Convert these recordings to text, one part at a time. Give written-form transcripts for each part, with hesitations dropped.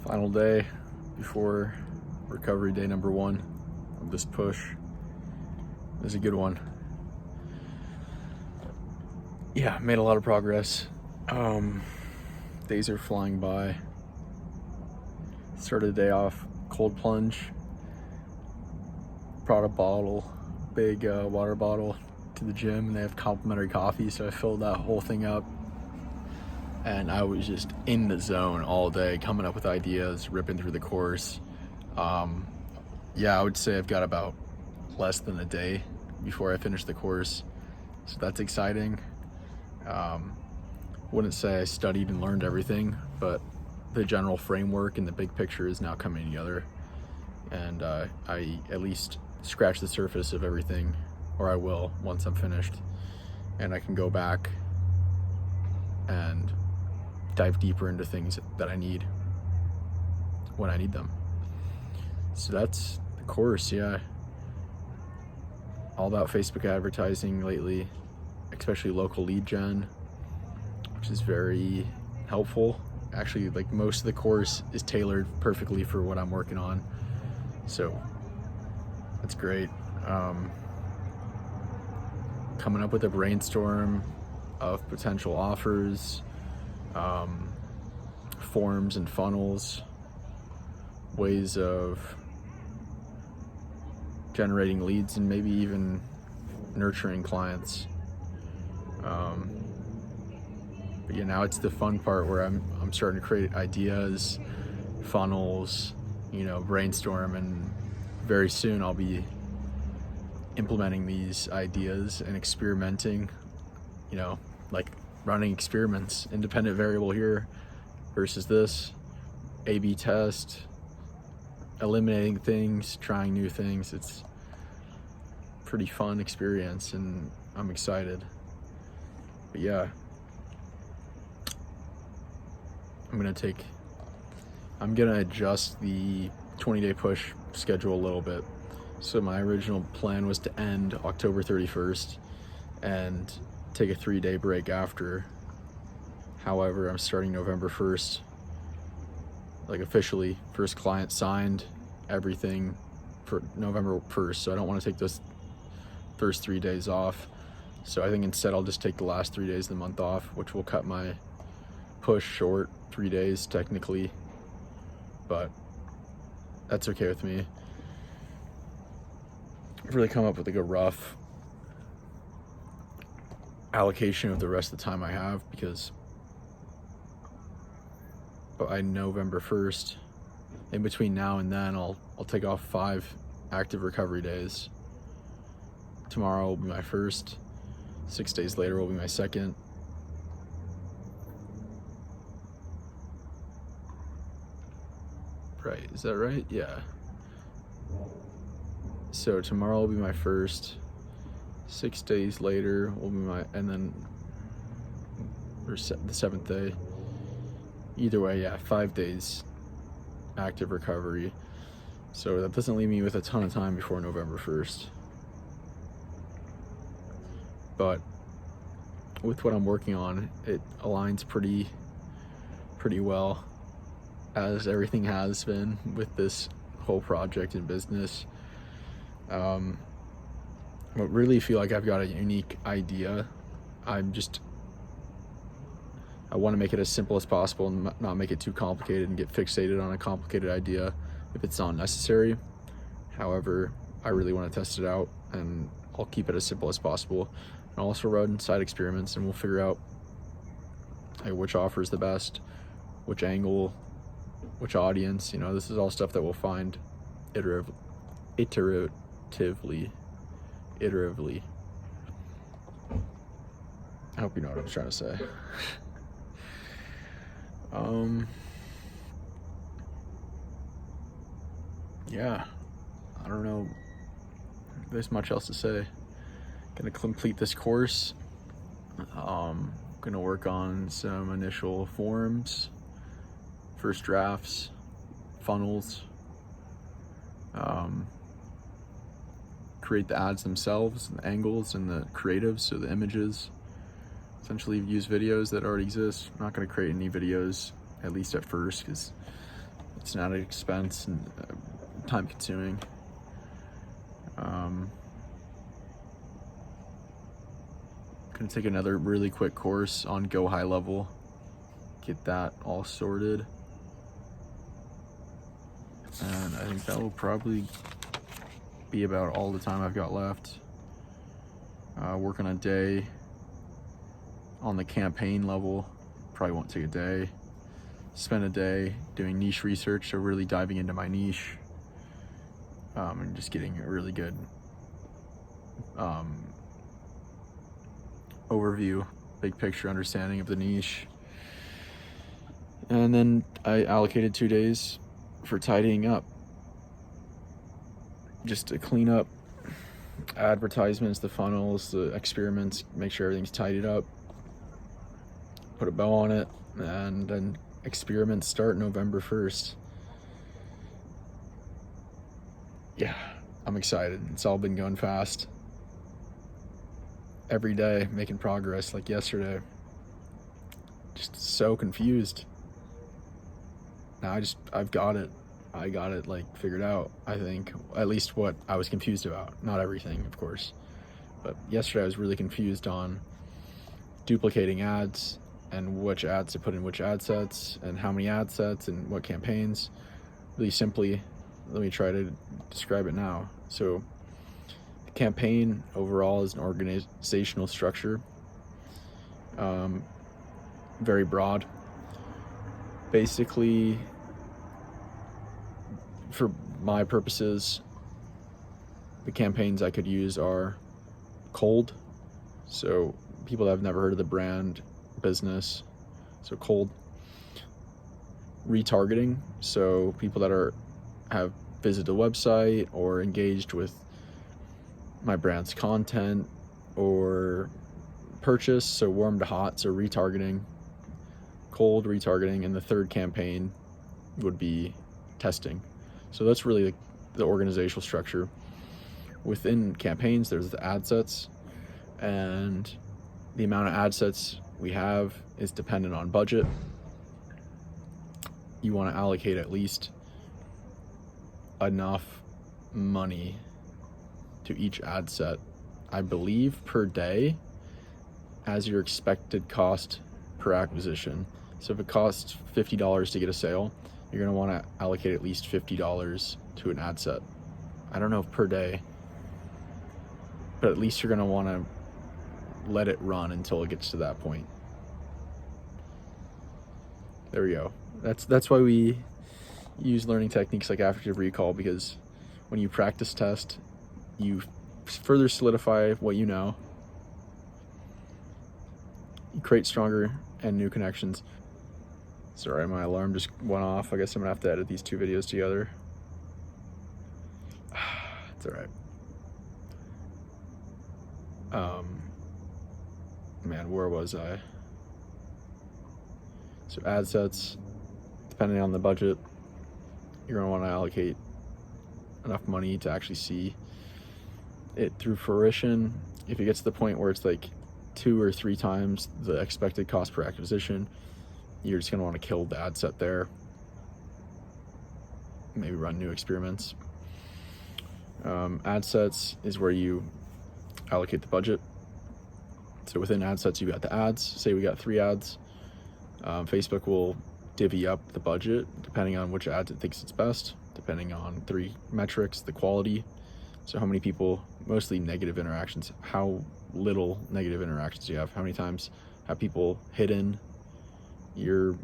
Final day before recovery day number 1 of this push. It was a good one. Yeah, made a lot of progress. Days are flying by. Started the day off cold plunge. Brought a bottle, big water bottle to the gym, and they have complimentary coffee, so I filled that whole thing up. And I was just in the zone all day, coming up with ideas, ripping through the course. Yeah, I would say I've got about less than a day before I finish the course, so that's exciting. Wouldn't say I studied and learned everything, but the general framework and the big picture is now coming together, and I at least scratch the surface of everything, or I will once I'm finished, and I can go back and dive deeper into things that I need when I need them. So that's the course. Yeah, all about Facebook advertising lately, especially local lead gen, which is very helpful. Actually, like, most of the course is tailored perfectly for what I'm working on, so that's great. Coming up with a brainstorm of potential offers, forms and funnels, ways of generating leads, and maybe even nurturing clients. But yeah, now it's the fun part where I'm starting to create ideas, funnels, brainstorm, and very soon I'll be implementing these ideas and experimenting, like running experiments, independent variable here versus this, A/B test, eliminating things, trying new things. It's a pretty fun experience, and I'm excited. But yeah, I'm gonna adjust the 20-day push schedule a little bit. So my original plan was to end October 31st and take a 3-day break after. However, I'm starting November 1st, like officially. First client signed, everything for November 1st, so I don't want to take those first 3 days off. So I think instead I'll just take the last 3 days of the month off, which will cut my push short 3 days technically, but that's okay with me. I've really come up with like a rough allocation of the rest of the time I have, because by November 1st, in between now and then, I'll take off 5 active recovery days. Tomorrow will be my first, 6 days later will be my second. Right, is that right? Yeah. So tomorrow will be my first, 6 days later will be my, and then, or the 7th day. Either way, yeah, 5 days active recovery. So that doesn't leave me with a ton of time before November 1st. But with what I'm working on, it aligns pretty well, as everything has been with this whole project and business. But really feel like I've got a unique idea. I want to make it as simple as possible and not make it too complicated and get fixated on a complicated idea if it's not necessary. However, I really want to test it out, and I'll keep it as simple as possible. I'll also run side experiments, and we'll figure out which offer is the best, which angle, which audience. This is all stuff that we'll find iteratively. I hope you know what I'm trying to say. Yeah, I don't know if there's much else to say. Gonna complete this course. Gonna work on some initial forms, first drafts, funnels, create the ads themselves, the angles and the creatives, so the images. Essentially use videos that already exist. I'm not going to create any videos, at least at first, because It's an added expense and time consuming. Gonna take another really quick course on Go High Level, get that all sorted, and I think that will probably be about all the time I've got left. Working a day on the campaign level, probably won't take a day. Spend a day doing niche research, so really diving into my niche, and just getting a really good overview, big picture understanding of the niche. And then I allocated 2 days for tidying up, just to clean up advertisements, the funnels, the experiments, make sure everything's tidied up, put a bow on it, and then experiments start November 1st. Yeah, I'm excited. It's all been going fast. Every day making progress, like yesterday. Just so confused. Now I've got it. I got it like figured out, I think. At least what I was confused about. Not everything, of course. But yesterday I was really confused on duplicating ads and which ads to put in which ad sets and how many ad sets and what campaigns. Really simply, let me try to describe it now. So the campaign overall is an organizational structure, very broad. Basically, for my purposes, the campaigns I could use are cold, so people that have never heard of the brand, business, so cold. Retargeting, so people that have visited the website or engaged with my brand's content or purchase, so warm to hot, so retargeting, cold retargeting. And the third campaign would be testing. So that's really the organizational structure. Within campaigns, there's the ad sets, and the amount of ad sets we have is dependent on budget. You want to allocate at least enough money to each ad set, I believe, per day as your expected cost per acquisition. So if it costs $50 to get a sale, you're going to want to allocate at least $50 to an ad set. I don't know if per day, but at least you're going to want to let it run until it gets to that point. There we go. That's why we use learning techniques like affective recall, because when you practice test, you further solidify what you know. You create stronger and new connections. Sorry, my alarm just went off. I guess I'm gonna have to edit these 2 videos together. It's all right. Man, where was I? So ad sets, depending on the budget, you're gonna want to allocate enough money to actually see it through fruition. If it gets to the point where it's like 2 or 3 times the expected cost per acquisition, you're just gonna want to kill the ad set there. Maybe run new experiments. Ad sets is where you allocate the budget. So within ad sets, you got the ads. Say we got 3 ads. Facebook will divvy up the budget depending on which ads it thinks it's best, depending on 3 metrics: the quality, so how many people, mostly negative interactions, how little negative interactions do you have, how many times have people hidden your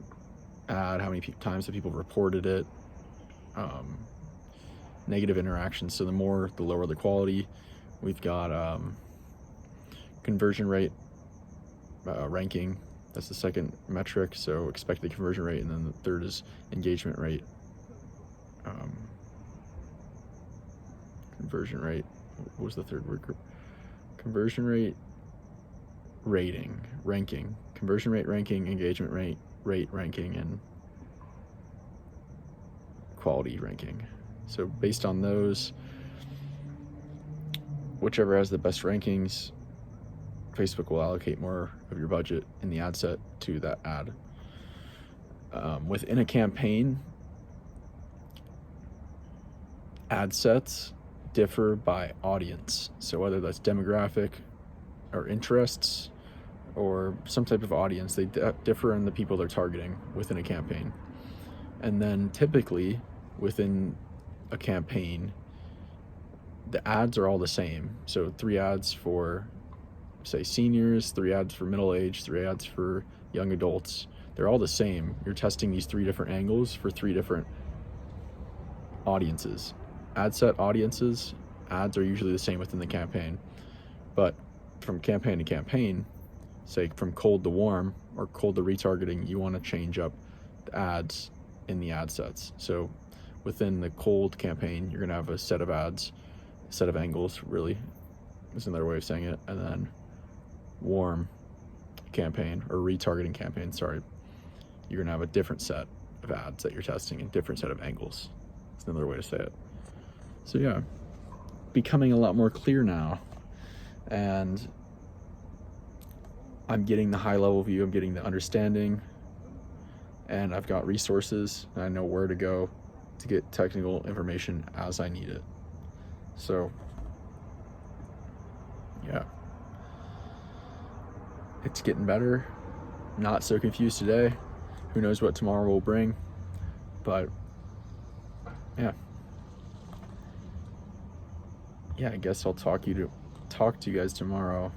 ad, how many times have people reported it, negative interactions. So the lower the quality. We've got conversion rate ranking. That's the second metric, so expected conversion rate, and then the third is engagement rate. Conversion rate, what was the third word? Conversion rate, ranking. Conversion rate ranking, engagement rate ranking, and quality ranking. So based on those, whichever has the best rankings, Facebook will allocate more of your budget in the ad set to that ad. Within a campaign, ad sets differ by audience. So whether that's demographic or interests or some type of audience, they differ in the people they're targeting within a campaign. And then typically within a campaign, the ads are all the same. So 3 ads for, say, seniors, 3 ads for middle age, 3 ads for young adults. They're all the same. You're testing these 3 different angles for 3 different audiences. Ad set audiences, ads are usually the same within the campaign. But from campaign to campaign, say from cold to warm or cold to retargeting, you want to change up the ads in the ad sets. So within the cold campaign, you're going to have a set of ads, a set of angles, really is another way of saying it. And then warm campaign or retargeting campaign, sorry, you're going to have a different set of ads that you're testing and different set of angles. It's another way to say it. So yeah, becoming a lot more clear now. And I'm getting the high level view, I'm getting the understanding, and I've got resources, and I know where to go to get technical information as I need it. So yeah, it's getting better. Not so confused today. Who knows what tomorrow will bring, but yeah, I guess I'll talk to you guys tomorrow,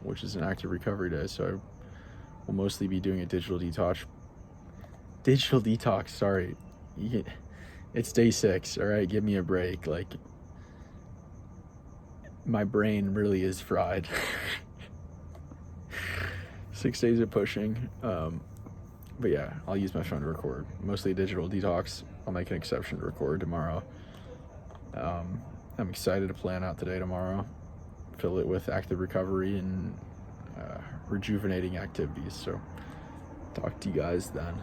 which is an active recovery day, so I will mostly be doing a digital detox. Sorry, it's day 6. All right, give me a break. Like, my brain really is fried. 6 days of pushing, but yeah, I'll use my phone to record. Mostly a digital detox. I'll make an exception to record tomorrow. I'm excited to plan out today, tomorrow, fill it with active recovery and rejuvenating activities. So talk to you guys then.